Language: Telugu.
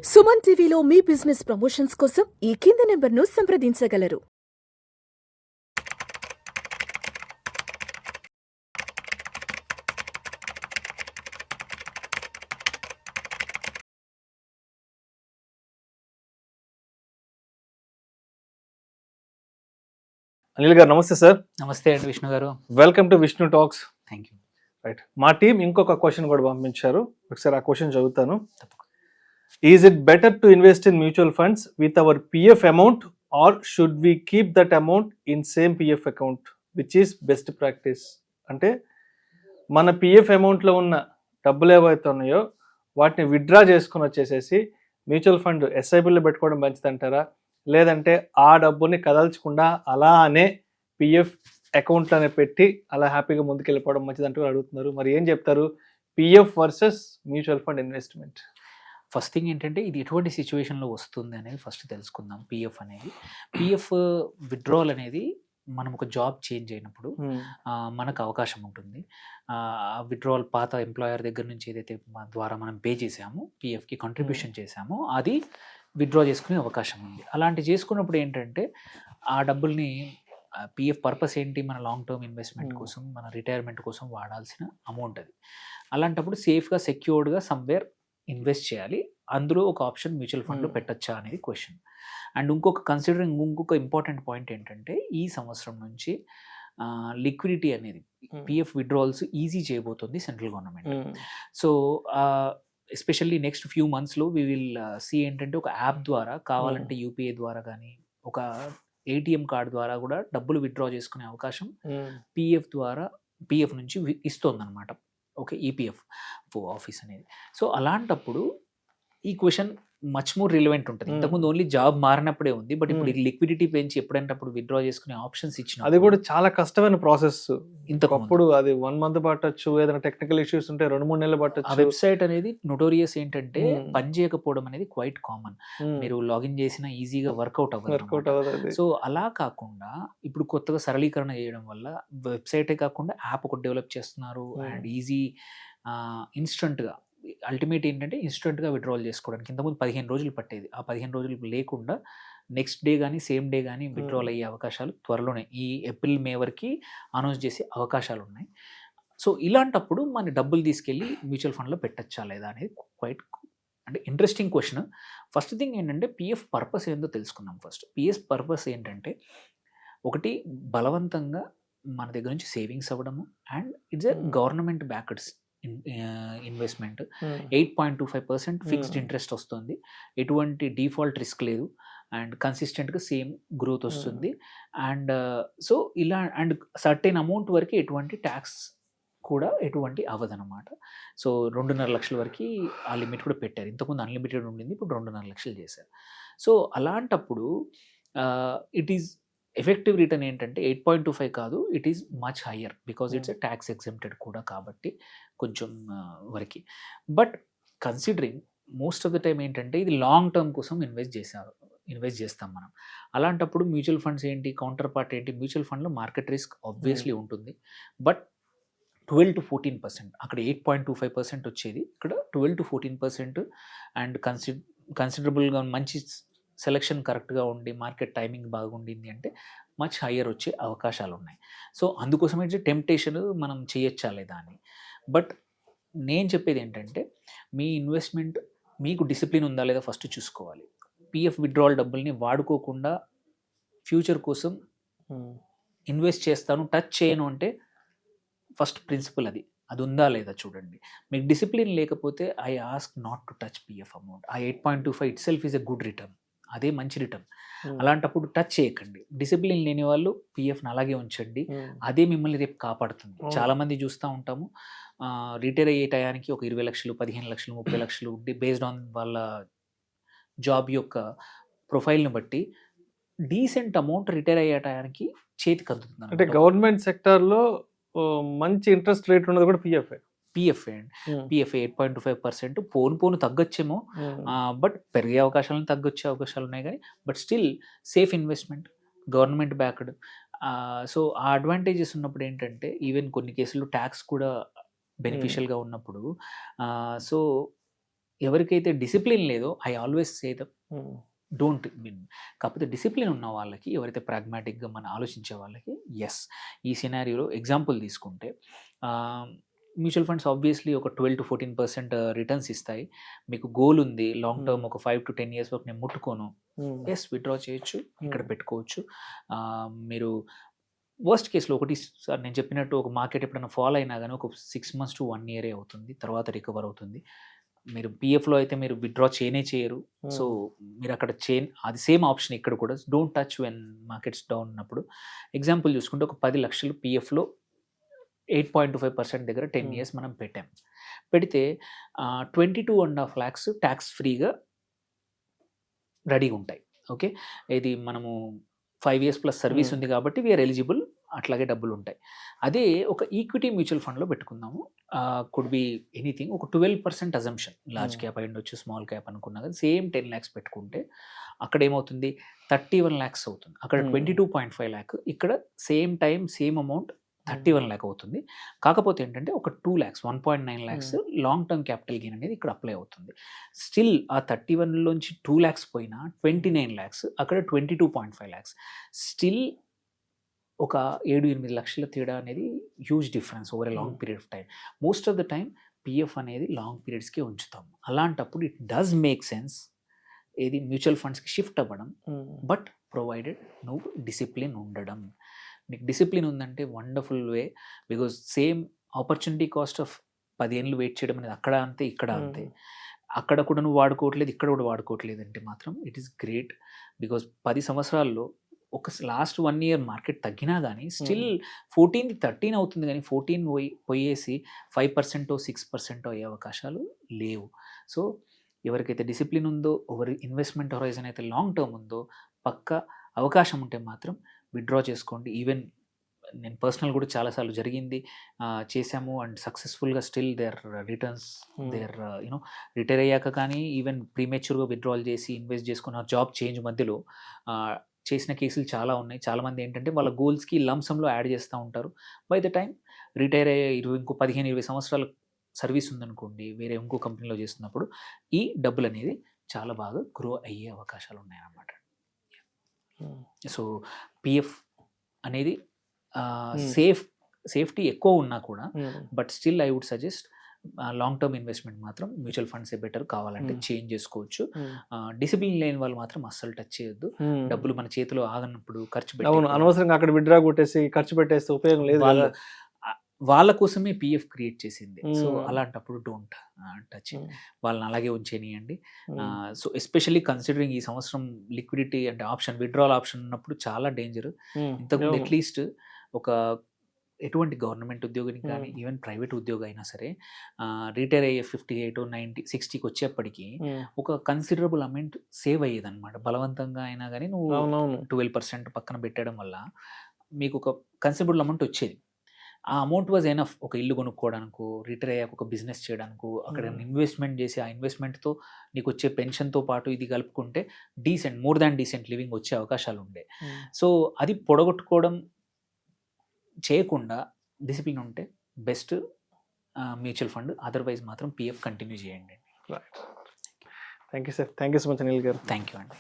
సుమన్ టీవీలో మీ బిజినెస్ ప్రమోషన్స్ కోసం ఈ కింది నెంబర్ను సంప్రదించగలరు. అనిల్ గారు నమస్తే సార్. నమస్తే అండి విష్ణు గారు. Welcome to Vishnu talks. Thank you. Right, మా టీం ఇంకొక క్వశ్చన్ కూడా పంపించారు, ఒకసారి ఆ క్వశ్చన్ చదువుతాను. Is it better to invest in mutual funds with our PF amount or should we keep that amount in same PF account which is best practice? అంటే మన పిఎఫ్ అమౌంట్లో ఉన్న డబ్బులు ఏవైతే ఉన్నాయో వాటిని విత్డ్రా చేసుకుని వచ్చేసేసి మ్యూచువల్ ఫండ్ ఎస్ఐపిలో పెట్టుకోవడం మంచిదంటారా, లేదంటే ఆ డబ్బుని కదల్చకుండా అలానే పిఎఫ్ అకౌంట్లోనే పెట్టి అలా హ్యాపీగా ముందుకెళ్ళిపోవడం మంచిదంటూ అడుగుతున్నారు. మరి ఏం చెప్తారు PF versus mutual fund investment? First thing ఏంటంటే ఇది ఎటువంటి సిచ్యువేషన్లో వస్తుంది అనేది ఫస్ట్ తెలుసుకుందాం. పిఎఫ్ అనేది, పిఎఫ్ విత్డ్రావల్ అనేది మనం ఒక జాబ్ చేంజ్ అయినప్పుడు మనకు అవకాశం ఉంటుంది. విత్డ్రావల్ పాత ఎంప్లాయర్ దగ్గర నుంచి ఏదైతే ద్వారా మనం పే చేసామో పిఎఫ్కి కంట్రిబ్యూషన్ చేసామో అది విత్డ్రా చేసుకునే అవకాశం ఉంది. అలాంటి చేసుకున్నప్పుడు ఏంటంటే ఆ డబ్బుల్ని పిఎఫ్ పర్పస్ ఏంటి, మన లాంగ్ టర్మ్ ఇన్వెస్ట్మెంట్ కోసం, మన రిటైర్మెంట్ కోసం వాడాల్సిన అమౌంట్ అది. అలాంటప్పుడు సేఫ్గా సెక్యూర్డ్గా సమ్వేర్ ఇన్వెస్ట్ చేయాలి. అందులో ఒక ఆప్షన్ మ్యూచువల్ ఫండ్లో పెట్టచ్చా అనేది క్వశ్చన్. అండ్ ఇంకొక ఇంపార్టెంట్ పాయింట్ ఏంటంటే ఈ సంవత్సరం నుంచి లిక్విడిటీ అనేది పిఎఫ్ విత్డ్రావల్స్ ఈజీ చేయబోతుంది central government. So especially next few మంత్స్లో వీ విల్ సీ ఏంటంటే ఒక యాప్ ద్వారా కావాలంటే యూపీఐ ద్వారా కానీ ఒక ఏటీఎం కార్డు ద్వారా కూడా డబ్బులు విత్డ్రా చేసుకునే అవకాశం పిఎఫ్ నుంచి ఇస్తోందన్నమాట. ఓకే, ఈపీఎఫ్ ఆఫీస్ అనేది. సో అలాంటప్పుడు ఈ క్వశ్చన్ మచ్ మోర్ రిలవెంట్ ఉంటుంది. ఇంతకుముందు ఓన్లీ జాబ్ మారినప్పుడే ఉంది, బట్ ఇప్పుడు లిక్విడిటీ పెంచి ఎప్పుడంటే అప్పుడు విత్డ్రా చేసుకునే ఆప్షన్స్ ఇచ్చిన అది కూడా చాలా కష్టమైన ప్రాసెస్. ఇంతకప్పుడు అది 1 month పట్టచ్చు, ఏదైనా టెక్నికల్ ఇష్యూస్ ఉంటే 2-3 నెలలు పట్టచ్చు. ఆ వెబ్సైట్ అనేది నోటోరియస్ ఏంటంటే పని చేయకపోవడం అనేది క్వైట్ కామన్. మీరు లాగిన్ చేసినా ఈజీగా వర్కౌట్ అవ్వదు. సో అలా కాకుండా ఇప్పుడు కొత్తగా సరళీకరణ చేయడం వల్ల వెబ్సైటే కాకుండా యాప్ ఒకటి డెవలప్ చేస్తున్నారు. అండ్ ఈజీ ఇన్స్టంట్గా అల్టిమేట్ ఏంటంటే ఇన్స్టెంట్గా విత్డ్రావల్ చేసుకోవడానికి. ఇంతకుముందు 15 రోజులు పట్టేది, ఆ 15 రోజులు లేకుండా నెక్స్ట్ డే కానీ సేమ్ డే కానీ విత్డ్రావల్ అయ్యే అవకాశాలు త్వరలోనే ఈ ఏప్రిల్ మే వరకు అనౌన్స్ చేసే అవకాశాలు ఉన్నాయి. సో ఇలాంటప్పుడు మన డబ్బులు తీసుకెళ్ళి మ్యూచువల్ ఫండ్లో పెట్టచ్చా లేదా అనేది క్వైట్ అంటే ఇంట్రెస్టింగ్ క్వశ్చన్. ఫస్ట్ థింగ్ ఏంటంటే పిఎఫ్ పర్పస్ ఏందో తెలుసుకుందాం. ఫస్ట్ పిఎఫ్ పర్పస్ ఏంటంటే ఒకటి బలవంతంగా మన దగ్గర నుంచి సేవింగ్స్ అవ్వడము, and it's a government backed investment. 8.25% fixed interest వస్తుంది, ఎటువంటి డిఫాల్ట్ రిస్క్ లేదు, అండ్ కన్సిస్టెంట్గా సేమ్ గ్రోత్ వస్తుంది. అండ్ సో ఇలా అండ్ సర్టెన్ అమౌంట్ వరకు ఎటువంటి ట్యాక్స్ కూడా ఎటువంటి అవ్వదన్నమాట. సో 2.5 లక్షల వరకు ఆ లిమిట్ కూడా పెట్టారు. ఇంతకుముందు అన్లిమిటెడ్ ఉండింది, ఇప్పుడు 2.5 లక్షలు చేశారు. సో అలాంటప్పుడు ఇట్ ఈస్ ఎఫెక్టివ్ రిటర్న్ ఏంటంటే 8.25 కాదు, it is much higher because it's a tax exempted కూడా కాబట్టి కొంచెం వరకు. But considering most of the time ఏంటంటే ఇది లాంగ్ టర్మ్ కోసం ఇన్వెస్ట్ చేస్తాం మనం. అలాంటప్పుడు మ్యూచువల్ ఫండ్స్ ఏంటి, కౌంటర్ పార్ట్ ఏంటి, మ్యూచువల్ ఫండ్లో మార్కెట్ రిస్క్ ఆబ్వియస్లీ ఉంటుంది. బట్ 12 to 14%, అక్కడ 8.25% వచ్చేది, ఇక్కడ 12 to 14%. అండ్ కన్సిడరబుల్గా మంచి సెలెక్షన్ కరెక్ట్గా ఉండి మార్కెట్ టైమింగ్ బాగుండింది అంటే మచ్ హయ్యర్ వచ్చే అవకాశాలు ఉన్నాయి. సో అందుకోసం అయితే టెంప్టేషన్ మనం చేయొచ్చా లేదా అని. బట్ నేను చెప్పేది ఏంటంటే మీ ఇన్వెస్ట్మెంట్ మీకు డిసిప్లిన్ ఉందా లేదా ఫస్ట్ చూసుకోవాలి. పిఎఫ్ విత్డ్రావల్ డబ్బుల్ని వాడుకోకుండా ఫ్యూచర్ కోసం ఇన్వెస్ట్ చేస్తాను, టచ్ చేయను అంటే ఫస్ట్ ప్రిన్సిపల్ అది ఉందా లేదా చూడండి. మీకు డిసిప్లిన్ లేకపోతే I ask not to touch PF amount. ఆ 8.25 it self is a good return, అదే మంచి రిటర్న్. అలాంటప్పుడు టచ్ చేయకండి. డిసిప్లిన్ లేని వాళ్ళు పిఎఫ్ని అలాగే ఉంచండి, అదే మిమ్మల్ని రేపు కాపాడుతుంది. చాలామంది చూస్తూ ఉంటాము రిటైర్ అయ్యే టయానికి ఒక 20 లక్షలు 15 లక్షలు 30 లక్షలు బేస్డ్ ఆన్ వాళ్ళ జాబ్ యొక్క ప్రొఫైల్ని బట్టి డీసెంట్ అమౌంట్ రిటైర్ అయ్యే టయానికి చేతికి అందుతుంది. అంటే గవర్నమెంట్ సెక్టార్లో మంచి ఇంట్రెస్ట్ రేట్ ఉన్నది కూడా పిఎఫ్ 8.25%. పోను తగ్గొచ్చేమో, బట్ పెరిగే అవకాశాలను తగ్గొచ్చే అవకాశాలు ఉన్నాయి కానీ but still safe investment, government backed. So ఆ అడ్వాంటేజెస్ ఉన్నప్పుడు ఏంటంటే ఈవెన్ కొన్ని కేసుల్లో ట్యాక్స్ కూడా బెనిఫిషియల్గా ఉన్నప్పుడు సో ఎవరికైతే డిసిప్లిన్ లేదో I always say the don't win. కాకపోతే డిసిప్లిన్ ఉన్న వాళ్ళకి, ఎవరైతే ప్రాగ్మాటిక్గా మనం ఆలోచించే వాళ్ళకి ఎస్. ఈ సినారియోలో ఎగ్జాంపుల్ తీసుకుంటే మ్యూచువల్ ఫండ్స్ ఆబ్వియస్లీ ఒక 12-14% రిటర్న్స్ ఇస్తాయి. మీకు గోల్ ఉంది లాంగ్ టర్మ్, ఒక 5 to 10 years వరకు నేను ముట్టుకోను, ఎస్ విత్డ్రా చేయొచ్చు, ఇక్కడ పెట్టుకోవచ్చు. మీరు వర్స్ట్ కేసులో ఒకటి సార్ నేను చెప్పినట్టు, ఒక మార్కెట్ ఎప్పుడైనా ఫాల్ అయినా కానీ ఒక 6 months to 1 year అవుతుంది, తర్వాత రికవర్ అవుతుంది. మీరు పిఎఫ్లో అయితే మీరు విత్డ్రా చేయరు. సో మీరు అక్కడ అది సేమ్ ఆప్షన్ ఇక్కడ కూడా. Don't touch when markets down ఉన్నప్పుడు. ఎగ్జాంపుల్ చూసుకుంటే ఒక 10 లక్షలు పిఎఫ్లో 8.25% దగ్గర 10 years మనం పెట్టాం. పెడితే 22.5 lakhs ట్యాక్స్ ఫ్రీగా రెడీగా ఉంటాయి. ఓకే, ఇది మనము 5 years ప్లస్ సర్వీస్ ఉంది కాబట్టి వీఆర్ ఎలిజిబుల్, అట్లాగే డబ్బులు ఉంటాయి. అదే ఒక ఈక్విటీ మ్యూచువల్ ఫండ్లో పెట్టుకుందాము, కుడ్ బి ఎనీథింగ్, ఒక 12% అజంప్షన్, లార్జ్ క్యాప్ అయి ఉండొచ్చు, స్మాల్ క్యాప్ అనుకున్నా కానీ సేమ్ 10 lakhs పెట్టుకుంటే అక్కడ ఏమవుతుంది 31 lakhs అవుతుంది. అక్కడ 22.5 lakh, ఇక్కడ same time same amount 31 lakh అవుతుంది. కాకపోతే ఏంటంటే ఒక 2 lakhs 1.9 lakhs long term capital gain అనేది ఇక్కడ అప్లై అవుతుంది. స్టిల్ ఆ 31లోంచి 2 lakhs పోయినా 29 lakhs, అక్కడ 22.5 lakhs. స్టిల్ ఒక 7-8 లక్షల తేడా అనేది huge difference over a long period of time. Most of the time PF అనేది లాంగ్ పీరియడ్స్కే ఉంచుతాం. అలాంటప్పుడు ఇట్ డస్ మేక్ సెన్స్ ఏది మ్యూచువల్ ఫండ్స్కి షిఫ్ట్ అవ్వడం, బట్ ప్రొవైడెడ్ నువ్వు డిసిప్లిన్ ఉండడం. నీకు డిసిప్లిన్ ఉందంటే wonderful way, because same opportunity cost of 10 years wait చేయడం అనేది అక్కడ అంతే, ఇక్కడ అంతే. అక్కడ కూడా నువ్వు వాడుకోవట్లేదు, ఇక్కడ కూడా వాడుకోవట్లేదు అంటే మాత్రం ఇట్ ఈస్ గ్రేట్. బికాజ్ 10 సంవత్సరాల్లో ఒక లాస్ట్ 1 year మార్కెట్ తగ్గినా కానీ స్టిల్ 14-13 అవుతుంది, కానీ 14 పోయేసి 5% 6% అయ్యే అవకాశాలు లేవు. సో ఎవరికైతే డిసిప్లిన్ ఉందో, ఎవరి ఇన్వెస్ట్మెంట్ హొరైజన్ అయితే లాంగ్ టర్మ్ ఉందో, పక్క అవకాశం ఉంటే మాత్రం విత్డ్రా చేసుకోండి. ఈవెన్ నేను పర్సనల్ కూడా చాలాసార్లు జరిగింది, చేశాము అండ్ సక్సెస్ఫుల్గా still their returns, there you know retire అయ్యాక కానీ ఈవెన్ ప్రీమెచ్యూర్గా విత్డ్రాల్ చేసి ఇన్వెస్ట్ చేసుకున్న జాబ్ చేంజ్ మధ్యలో చేసిన కేసులు చాలా ఉన్నాయి. చాలామంది ఏంటంటే వాళ్ళ గోల్స్కి లంసంలో యాడ్ చేస్తూ ఉంటారు. బై ద టైం రిటైర్ అయ్యే ఇంకో 15-20 సంవత్సరాల సర్వీస్ ఉందనుకోండి, వేరే ఇంకో కంపెనీలో చేస్తున్నప్పుడు ఈ డబ్బులు అనేది చాలా బాగా గ్రో అయ్యే అవకాశాలు ఉన్నాయన్నమాట. సో పిఎఫ్ అనేది సేఫ్టీ ఎక్కువ ఉన్నా కూడా, but still I would suggest long term investment మాత్రం మ్యూచువల్ ఫండ్స్ బెటర్. కావాలంటే చేంజ్ చేసుకోవచ్చు. డిసిప్లిన్ లేని వాళ్ళు మాత్రం అస్సలు టచ్ చేయొద్దు. డబ్బులు మన చేతిలో ఆగనప్పుడు ఖర్చు పెట్టి అనవసరంగా అక్కడ విత్డ్రా కొట్టేసి ఖర్చు పెట్టేస్తే ఉపయోగం లేదు. వాళ్ళ కోసమే పిఎఫ్ క్రియేట్ చేసింది. సో అలాంటప్పుడు డోంట్ టచ్, వాళ్ళని అలాగే ఉంచేనియండి. సో ఎస్పెషల్లీ కన్సిడరింగ్ ఈ సంవత్సరం లిక్విడిటీ అంటే ఆప్షన్, విత్డ్రాల్ ఆప్షన్ ఉన్నప్పుడు చాలా డేంజర్. ఇంతకుముందు అట్లీస్ట్ ఒక ఎటువంటి గవర్నమెంట్ ఉద్యోగిని కానీ ఈవెన్ ప్రైవేట్ ఉద్యోగం అయినా సరే రిటైర్ అయ్యే 58, 90, 60కి వచ్చేప్పటికి ఒక కన్సిడరబుల్ అమౌంట్ సేవ్ అయ్యేది అనమాట. బలవంతంగా అయినా కానీ నువ్వు 12% పక్కన పెట్టడం వల్ల మీకు ఒక కన్సిడరబుల్ అమౌంట్ వచ్చేది. ఆ అమౌంట్ వాజ్ ఎనఫ్ ఒక ఇల్లు కొనుక్కోవడానికి, రిటైర్ అయ్యాక ఒక బిజినెస్ చేయడానికి, అక్కడ ఇన్వెస్ట్మెంట్ చేసి ఆ ఇన్వెస్ట్మెంట్తో నీకు వచ్చే పెన్షన్తో పాటు ఇది కలుపుకుంటే మోర్ దాన్ డీసెంట్ లివింగ్ వచ్చే అవకాశాలు ఉండే. సో అది పొడగొట్టుకోవడం చేయకుండా డిసిప్లిన్ ఉంటే బెస్ట్ మ్యూచువల్ ఫండ్. అదర్వైజ్ మాత్రం పిఎఫ్ కంటిన్యూ చేయండి. Thank you sir, thank you so much Anil garu. Thank you అండి.